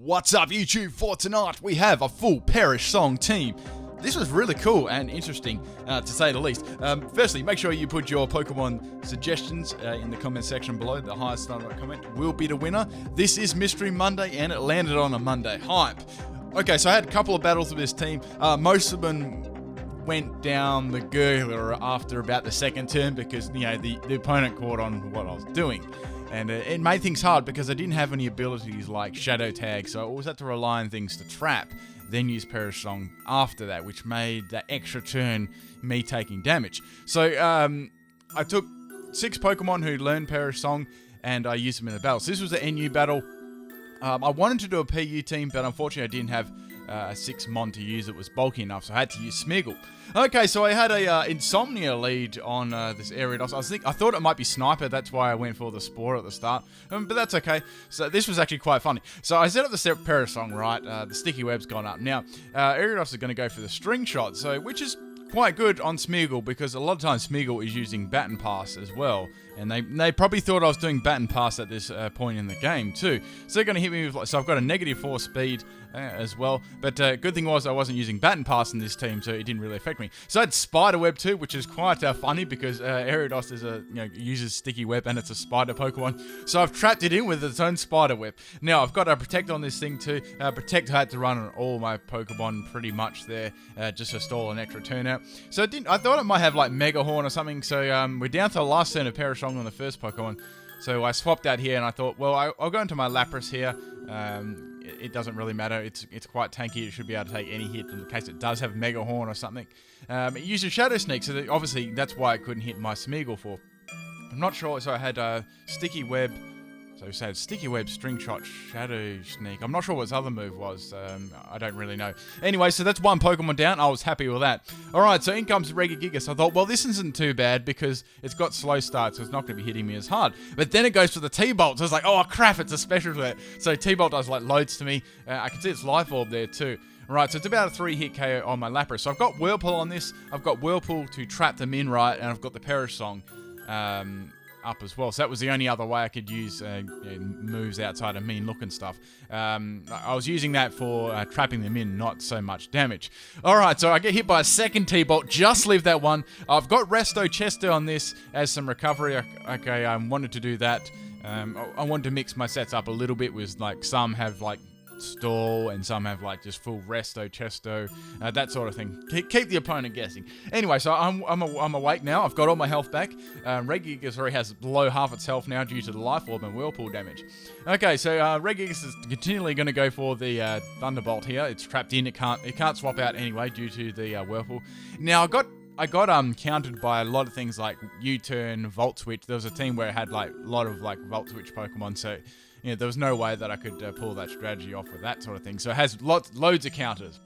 What's up, YouTube? For tonight, we have a full Perish Song team. This was really cool and interesting, to say the least. Firstly, make sure you put your Pokemon suggestions in the comment section below. The highest comment will be the winner. This is Mystery Monday, and it landed on a Monday. Hype. Okay, so I had a couple of battles with this team. Most of them went down the gurgler after about the second turn because, the opponent caught on what I was doing. And it made things hard because I didn't have any abilities like Shadow Tag, so I always had to rely on things to trap, then use Perish Song after that, which made that extra turn me taking damage. So I took 6 Pokemon who learned Perish Song, and I used them in the battle. So this was an NU battle. I wanted to do a PU team, but unfortunately I didn't have a 6 mon to use that was bulky enough, so I had to use Smeargle. Okay, so I had a Insomnia lead on this Ariados. I thought it might be Sniper, that's why I went for the Spore at the start, but that's okay. So this was actually quite funny. So I set up the Perish Song, right? The Sticky Web's gone up. Now, Ariados is going to go for the String Shot, which is quite good on Smeargle because a lot of times Smeargle is using Baton Pass as well, and they probably thought I was doing Baton Pass at this point in the game too. So they're going to hit me with, so I've got a -4 speed as well, but good thing was I wasn't using Baton Pass in this team, so it didn't really affect me. So I had Spider Web too, which is quite funny because Ariados is uses Sticky Web and it's a Spider Pokemon, so I've trapped it in with its own Spider Web. Now I've got a Protect on this thing too. Protect I had to run on all my Pokemon pretty much there, just to stall an extra turn out. So I thought it might have like Mega Horn or something. So we're down to the last turn of Perish Song on the first Pokemon. So I swapped out here and I thought, well, I'll go into my Lapras here. It doesn't really matter. It's quite tanky. It should be able to take any hit in case it does have Mega Horn or something. It uses Shadow Sneak, so obviously that's why I couldn't hit my Smeargle for. I'm not sure. So I had Sticky Web. So we said Sticky Web, String Shot, Shadow Sneak. I'm not sure what his other move was. I don't really know. Anyway, so that's one Pokemon down. I was happy with that. Alright, so in comes Regigigas. I thought, well, this isn't too bad because it's got slow start, so it's not going to be hitting me as hard. But then it goes for the T-Bolt. So I was like, oh crap, it's a special threat. So T-Bolt does like loads to me. I can see its Life Orb there too. Right, so it's about a 3-hit KO on my Lapras. So I've got Whirlpool on this. I've got Whirlpool to trap them in, right, and I've got the Perish Song up as well. So that was the only other way I could use moves outside of Mean Look and stuff. I was using that for trapping them in, not so much damage. Alright, so I get hit by a second T-Bolt, just leave that one. I've got Resto Chesto on this as some recovery. Okay, I wanted to do that. I wanted to mix my sets up a little bit with like some have like stall and some have like just full Resto, Chesto, that sort of thing. Keep the opponent guessing. Anyway, so I'm awake now. I've got all my health back. Regigigas already has below half its health now due to the Life Orb and Whirlpool damage. Okay, so Regigigas is continually going to go for the Thunderbolt here. It's trapped in. It can't swap out anyway due to the Whirlpool. Now I got countered by a lot of things like U-Turn, Volt Switch. There was a team where it had like a lot of like Volt Switch Pokemon, so there was no way that I could pull that strategy off with that sort of thing. So it has loads of counters,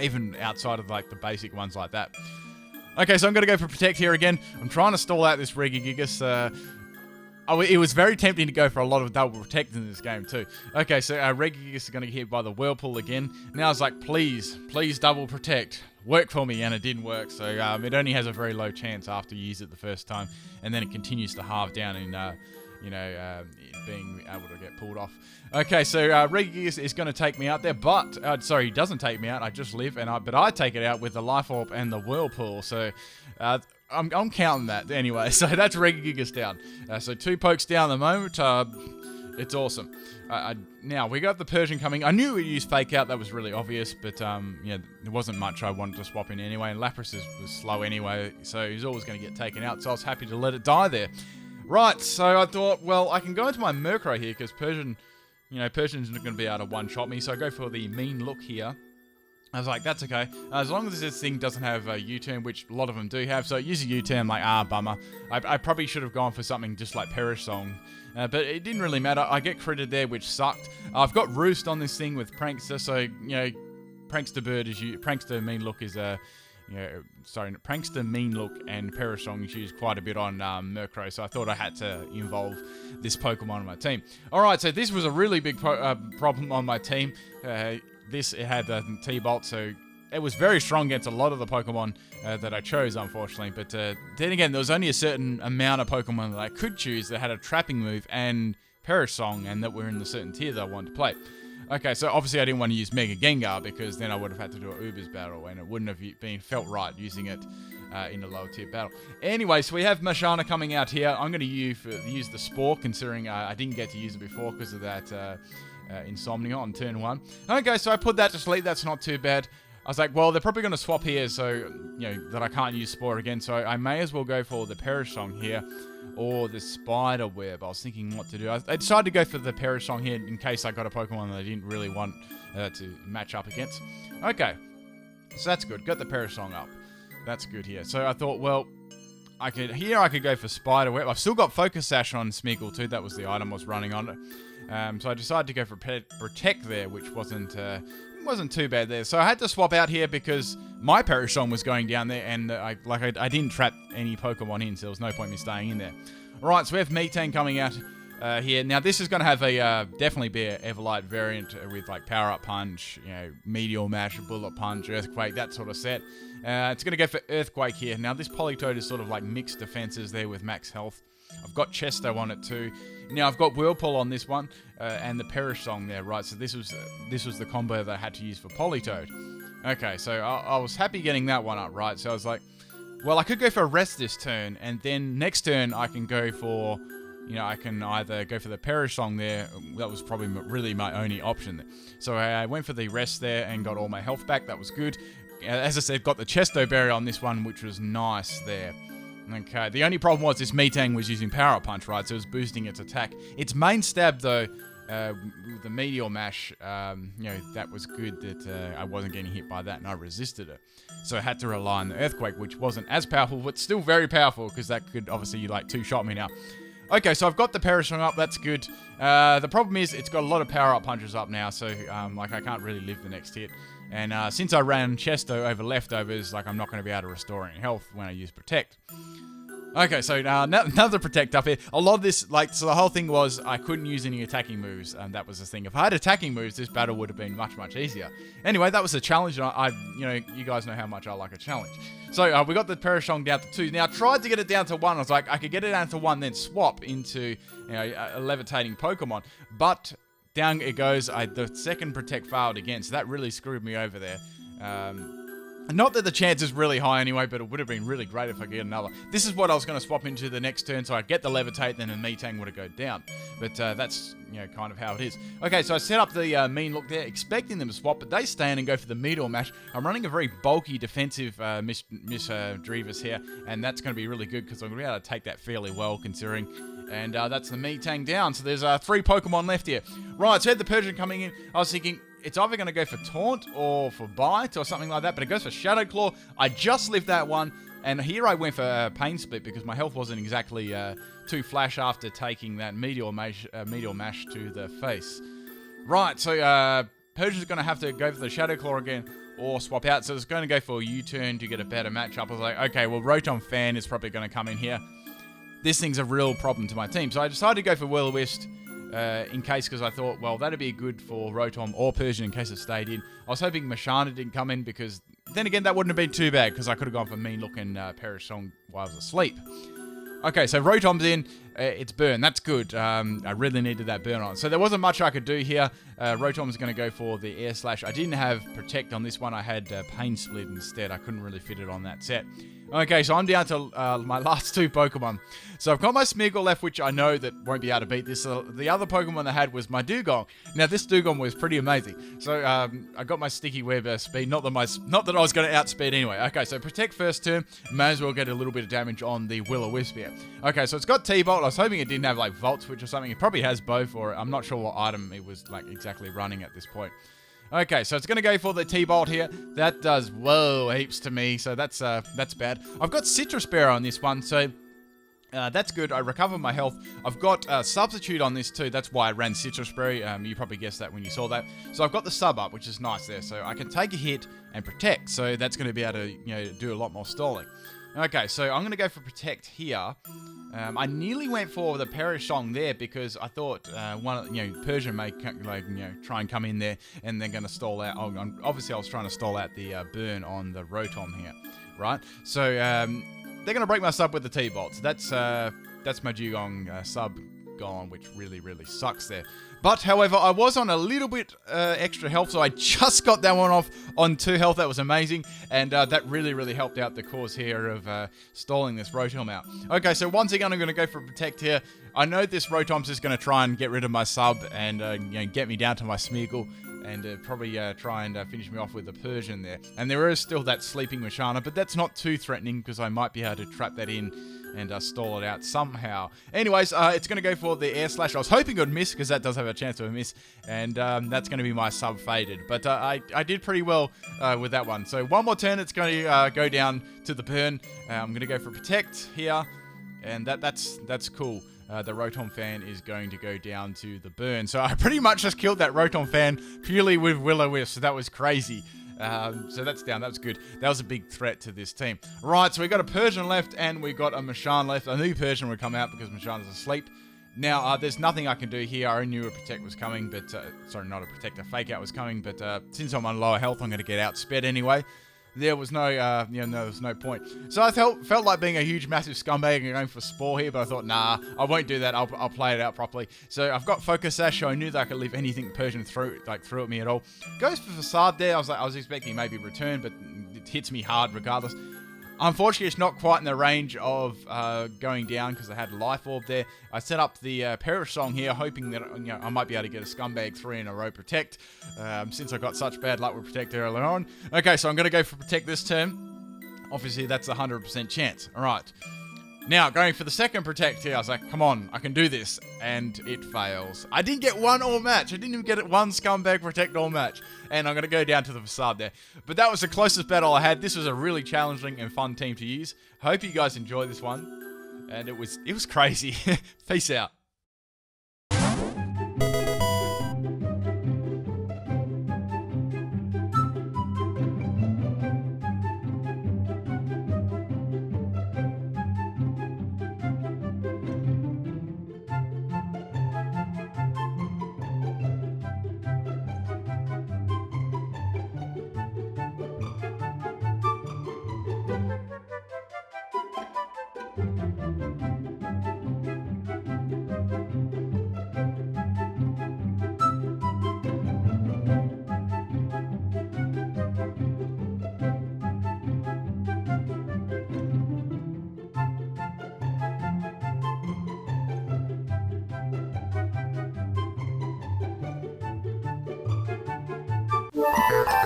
even outside of like the basic ones like that. Okay, so I'm going to go for Protect here again. I'm trying to stall out this Regigigas. It was very tempting to go for a lot of double Protect in this game too. Okay, so Regigigas is going to get hit by the Whirlpool again. Now it's like, please double Protect. Work for me, and it didn't work. So it only has a very low chance after you use it the first time, and then it continues to halve down in being able to get pulled off. Okay, so Regigigas is going to take me out there, but sorry, he doesn't take me out. I just live, but I take it out with the Life Orb and the Whirlpool. So I'm counting that anyway. So that's Regigigas down. So 2 pokes down at the moment. It's awesome. Now we got the Persian coming. I knew we'd use Fake Out. That was really obvious, but there wasn't much I wanted to swap in anyway. And Lapras was slow anyway, so he's always going to get taken out. So I was happy to let it die there. Right, so I thought, well, I can go into my Murkrow here because Persian's not going to be able to one-shot me, so I go for the Mean Look here. I was like, that's okay. As long as this thing doesn't have a U-turn, which a lot of them do have, so it uses a U-turn, like, bummer. I probably should have gone for something just like Perish Song, but it didn't really matter. I get critted there, which sucked. I've got Roost on this thing with Prankster, so, Prankster Mean Look is Prankster, Mean Look, and Perish Song is used quite a bit on Murkrow, so I thought I had to involve this Pokemon on my team. Alright, so this was a really big problem on my team. It had T-Bolt, so it was very strong against a lot of the Pokemon that I chose, unfortunately. But then again, there was only a certain amount of Pokemon that I could choose that had a trapping move and Perish Song, and that were in the certain tier that I wanted to play. Okay, so obviously I didn't want to use Mega Gengar because then I would have had to do a Uber's battle and it wouldn't have been felt right using it in a lower tier battle. Anyway, so we have Mashana coming out here. I'm going to use the Spore, considering I didn't get to use it before because of that Insomnia on turn 1. Okay, so I put that to sleep. That's not too bad. I was like, well, they're probably going to swap here, so, that I can't use Spore again. So I may as well go for the Perish Song here, or the Spider Web. I was thinking what to do. I decided to go for the Perish Song here in case I got a Pokemon that I didn't really want to match up against. Okay, so that's good. Got the Perish Song up. That's good here. So I thought, well, I could go for Spider Web. I've still got Focus Sash on Smeagol too. That was the item I was running on. So I decided to go for Protect there, which wasn't too bad there. So I had to swap out here because my Perish Song was going down there, and I didn't trap any Pokemon in, so there was no point in me staying in there. Alright, so we have Metang coming out here. Now this is going to have a definitely be an Everlight variant with like Power Up Punch, Meteor Mash, Bullet Punch, Earthquake, that sort of set. It's going to go for Earthquake here. Now this Politoed is sort of like mixed defenses there with max health. I've got Chesto on it too. Now I've got Whirlpool on this one and the Perish Song there, right? So this was the combo that I had to use for Politoed. Okay, so I was happy getting that one up, right? So I was like, well, I could go for a Rest this turn, and then next turn I can go for, I can either go for the Perish Song there. That was probably really my only option there. So I went for the Rest there and got all my health back. That was good. As I said, got the Chesto Berry on this one, which was nice there. Okay, the only problem was this Metang was using Power Up Punch, right? So it was boosting its attack. Its main stab, though, with the Meteor Mash, that was good that I wasn't getting hit by that and I resisted it. So I had to rely on the Earthquake, which wasn't as powerful, but still very powerful because that could obviously two-shot me now. Okay, so I've got the Perish Song up, that's good. The problem is it's got a lot of Power Up Punches up now, so I can't really live the next hit. And since I ran Chesto over leftovers, I'm not going to be able to restore any health when I use Protect. Okay, so another Protect up here. A lot of this, so the whole thing was I couldn't use any attacking moves, and that was the thing. If I had attacking moves, this battle would have been much, much easier. Anyway, that was a challenge, and you guys know how much I like a challenge. So we got the Perish Song down to 2. Now, I tried to get it down to 1. I was like, I could get it down to 1, then swap into a levitating Pokemon, but down it goes. The second Protect failed again, so that really screwed me over there. Not that the chance is really high anyway, but it would have been really great if I get another. This is what I was going to swap into the next turn, so I'd get the Levitate, then the Metang would have gone down. But that's, kind of how it is. Okay, so I set up the Mean Look there, expecting them to swap, but they stand and go for the Meteor Mash. I'm running a very bulky defensive Miss Drevis here, and that's going to be really good because I'm going to be able to take that fairly well, considering. And that's the Metang down, so there's 3 Pokemon left here. Right, so I had the Persian coming in. I was thinking, it's either going to go for Taunt or for Bite or something like that, but it goes for Shadow Claw. I just lived that one, and here I went for Pain Split because my health wasn't exactly too flash after taking that Meteor Mash to the face. Right, so Persian's going to have to go for the Shadow Claw again or swap out, so it's going to go for a U-turn to get a better matchup. I was like, okay, well, Rotom Fan is probably going to come in here. This thing's a real problem to my team, so I decided to go for Will-O-Wisp. In case, because I thought, well, that'd be good for Rotom or Persian in case it stayed in. I was hoping Mashana didn't come in because, then again, that wouldn't have been too bad because I could have gone for Mean Look and Perish Song while I was asleep. Okay, so Rotom's in. It's Burn. That's good. I really needed that Burn on. So there wasn't much I could do here. Rotom's going to go for the Air Slash. I didn't have Protect on this one. I had Pain Split instead. I couldn't really fit it on that set. Okay, so I'm down to my last 2 Pokemon. So I've got my Smeagol left, which I know that won't be able to beat this. The other Pokemon I had was my Dugong. Now, this Dugong was pretty amazing. So I got my Sticky Web speed. Not that I was going to outspeed anyway. Okay, so Protect first turn. May as well get a little bit of damage on the Will-O-Wisp here. Okay, so it's got T-Bolt. I was hoping it didn't have Volt Switch or something. It probably has both, or I'm not sure what item it was exactly running at this point. Okay, so it's going to go for the T-Bolt here. That does, heaps to me, so that's bad. I've got Citrus Bear on this one, so that's good. I recover my health. I've got Substitute on this too. That's why I ran Citrus Berry. You probably guessed that when you saw that. So I've got the sub up, which is nice there. So I can take a hit and Protect. So that's going to be able to do a lot more stalling. Okay, so I'm going to go for Protect here. I nearly went for the Perish Song there because I thought Persian may try and come in there and they're going to stall out. Obviously, I was trying to stall out the Burn on the Rotom here, right? So they're going to break my sub with the T-Bolt. So that's my Dugong sub gone, which really sucks there. But, however, I was on a little bit extra health, so I just got that one off on 2 health. That was amazing, and that really helped out the cause here of stalling this Rotom out. Okay, so once again, I'm going to go for Protect here. I know this Rotom's just going to try and get rid of my sub and get me down to my Smeargle, and probably try and finish me off with the Persian there. And there is still that Sleeping Mashana, but that's not too threatening because I might be able to trap that in and stall it out somehow. Anyways, it's going to go for the Air Slash. I was hoping it would miss because that does have a chance of a miss, and that's going to be my sub faded. But I did pretty well with that one. So one more turn, it's going to go down to the burn. I'm going to go for Protect here, and that's cool. The Rotom fan is going to go down to the burn. So I pretty much just killed that Rotom fan purely with Will-O-Wisp. So that was crazy. So that's down. That was good. That was a big threat to this team. Right, so we got a Persian left and we got a Machan left. A new Persian will come out because Machan is asleep. Now, there's nothing I can do here. I knew a Protect was coming, but... sorry, not a Protect, a Fake Out was coming. But since I'm on lower health, I'm going to get outsped anyway. There was no, there was no point. So I felt like being a huge, massive scumbag and going for Spore here, but I thought, nah, I won't do that. I'll play it out properly. So I've got Focus Sash, so I knew that I could leave anything Persian through at me at all. Goes for Facade there. I was expecting maybe Return, but it hits me hard regardless. Unfortunately, it's not quite in the range of going down because I had Life Orb there. I set up the Perish Song here, hoping that I might be able to get a Scumbag 3 in a row Protect, since I got such bad luck with Protect earlier on. Okay, so I'm going to go for Protect this turn. Obviously, that's a 100% chance. All right. Now, going for the second Protect here, I was like, come on, I can do this. And it fails. I didn't get one all match. I didn't even get it one Scumbag Protect all match. And I'm going to go down to the Facade there. But that was the closest battle I had. This was a really challenging and fun team to use. Hope you guys enjoyed this one. And it was crazy. Peace out.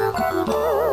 Thank you.